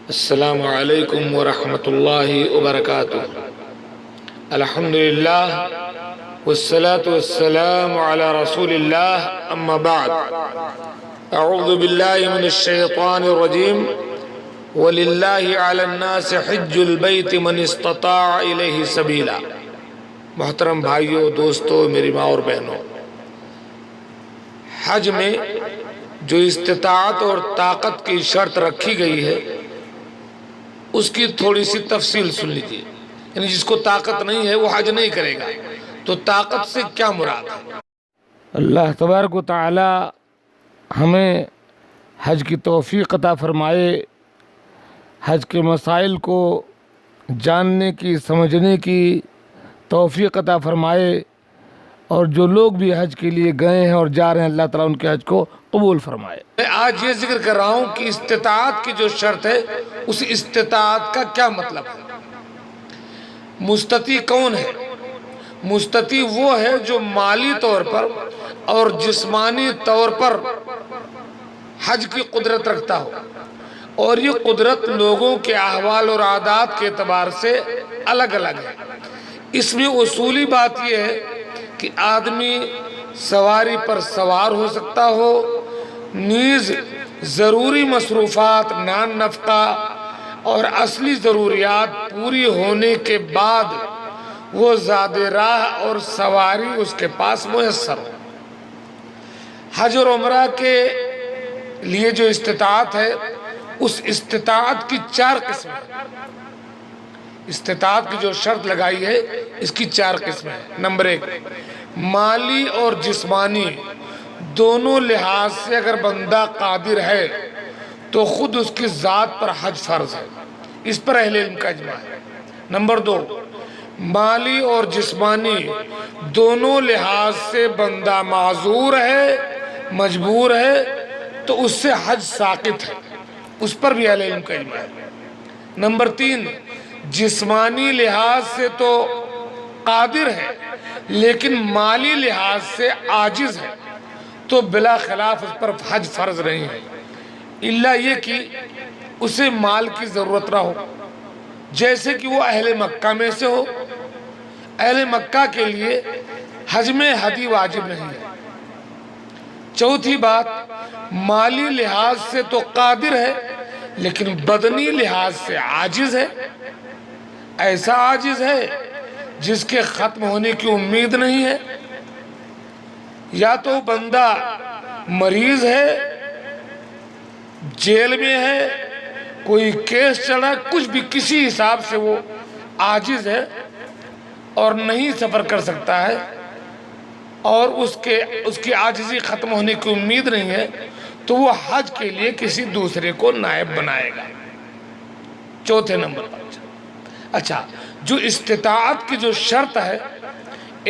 السلام علیکم ورحمۃ اللہ وبرکاتہ۔ الحمدللہ والصلاة والسلام علی رسول اللہ، اما بعد، اعوذ باللہ من الشیطان الرجیم۔ وَلِلَّهِ عَلَى النَّاسِ حِجُّ الْبَيْتِ مَنِ اسْتَطَاعَ إِلَيْهِ سَبِيلًا۔ محترم بھائیوں، دوستوں، میری ماں اور بہنوں، حج میں جو استطاعت اور طاقت کی شرط رکھی گئی ہے اس کی تھوڑی سی تفصیل سن لیجیے۔ یعنی جس کو طاقت نہیں ہے وہ حج نہیں کرے گا، تو طاقت سے کیا مراد ہے؟ اللہ تبارک و تعالی ہمیں حج کی توفیق عطا فرمائے، حج کے مسائل کو جاننے کی، سمجھنے کی توفیق عطا فرمائے، اور جو لوگ بھی حج کے لیے گئے ہیں اور جا رہے ہیں، اللہ تعالیٰ ان کے حج کو قبول فرمائے۔ میں آج یہ ذکر کر رہا ہوں کہ استطاعت کی جو شرط ہے، اس استطاعت کا کیا مطلب ہے؟ مستطیع کون ہے؟ مستطیع وہ ہے جو مالی طور پر اور جسمانی طور پر حج کی قدرت رکھتا ہو، اور یہ قدرت لوگوں کے احوال اور عادات کے اعتبار سے الگ الگ ہے۔ اس میں اصولی بات یہ ہے کہ آدمی سواری پر سوار ہو سکتا ہو، نیز ضروری مصروفات، نان نفقہ اور اصلی ضروریات پوری ہونے کے بعد وہ زاد راہ اور سواری اس کے پاس میسر ہو۔ حج اور عمرہ کے لیے جو استطاعت ہے، اس استطاعت کی 4 قسمیں ہیں۔ استطاعت کی جو شرط لگائی ہے، اس کی 4 قسمیں ہیں۔ نمبر 1، مالی اور جسمانی دونوں لحاظ سے اگر بندہ قادر ہے تو خود اس کی ذات پر حج فرض ہے، اس پر اہل علم کا اجماع ہے۔ نمبر 2، مالی اور جسمانی دونوں لحاظ سے بندہ معذور ہے، مجبور ہے، تو اس سے حج ساقط ہے، اس پر بھی اہل علم کا اجماع ہے۔ نمبر 3، جسمانی لحاظ سے تو قادر ہے لیکن مالی لحاظ سے عاجز ہے، تو بلا خلاف اس پر حج فرض نہیں ہے، الا یہ کہ اسے مال کی ضرورت نہ ہو، جیسے کہ وہ اہل مکہ میں سے ہو۔ اہل مکہ کے لیے حج میں ہدی واجب نہیں ہے۔ چوتھی بات، مالی لحاظ سے تو قادر ہے لیکن بدنی لحاظ سے عاجز ہے۔ ایسا عاجز ہے جس کے ختم ہونے کی امید نہیں ہے، یا تو بندہ مریض ہے، جیل میں ہے، کوئی کیس چلا، کچھ بھی کسی حساب سے وہ عاجز ہے اور نہیں سفر کر سکتا ہے، اور اس کی عاجزی ختم ہونے کی امید نہیں ہے، تو وہ حج کے لیے کسی دوسرے کو نائب بنائے گا۔ چوتھے نمبر پر اچھا، جو استطاعت کی جو شرط ہے،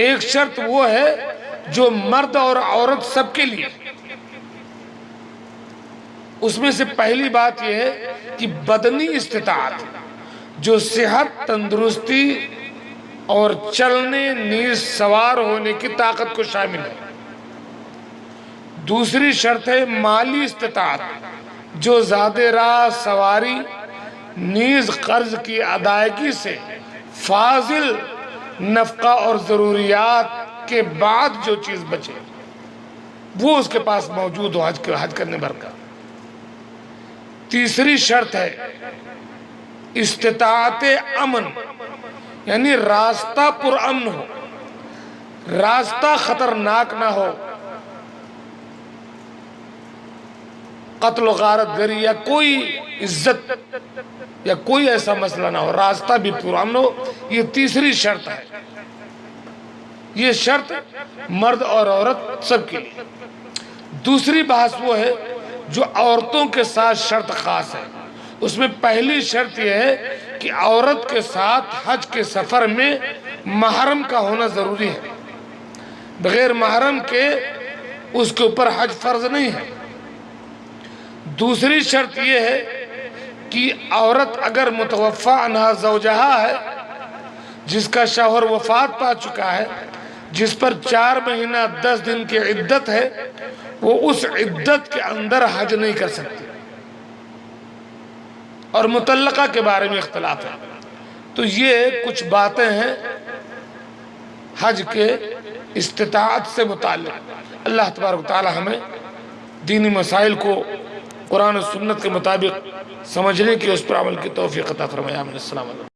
ایک شرط وہ ہے جو مرد اور عورت سب کے لیے، اس میں سے پہلی بات یہ ہے کہ بدنی استطاعت، جو صحت، تندرستی اور چلنے نیز سوار ہونے کی طاقت کو شامل ہے۔ دوسری شرط ہے مالی استطاعت، جو زاد راہ، سواری نیز قرض کی ادائیگی سے فاضل نفقہ اور ضروریات کے بعد جو چیز بچے وہ اس کے پاس موجود ہو حج کرنے بھر کا۔ تیسری شرط ہے استطاعت امن، یعنی راستہ پر امن ہو، راستہ خطرناک نہ ہو، قتل و غارت گری یا کوئی عزت یا کوئی ایسا مسئلہ نہ ہو، راستہ بھی پرامن ہو۔ یہ تیسری شرط ہے۔ یہ شرط مرد اور عورت سب کے لیے۔ دوسری بحث وہ ہے جو عورتوں کے ساتھ شرط خاص ہے۔ اس میں پہلی شرط یہ ہے کہ عورت کے ساتھ حج کے سفر میں محرم کا ہونا ضروری ہے، بغیر محرم کے اس کے اوپر حج فرض نہیں ہے۔ دوسری شرط یہ ہے کہ عورت اگر متوفی عنہا زوجہا ہے، جس کا شوہر وفات پا چکا ہے، جس پر 4 مہینہ 10 دن کی عدت ہے، وہ اس عدت کے اندر حج نہیں کر سکتی۔ اور مطلقہ کے بارے میں اختلاف ہے۔ تو یہ کچھ باتیں ہیں حج کے استطاعت سے متعلق۔ اللہ تبارک و تعالی ہمیں دینی مسائل کو قرآن و سنت کے مطابق سمجھنے کی، اس پر عمل کی توفیق عطا فرمائے۔ آمین۔ السلام علیکم۔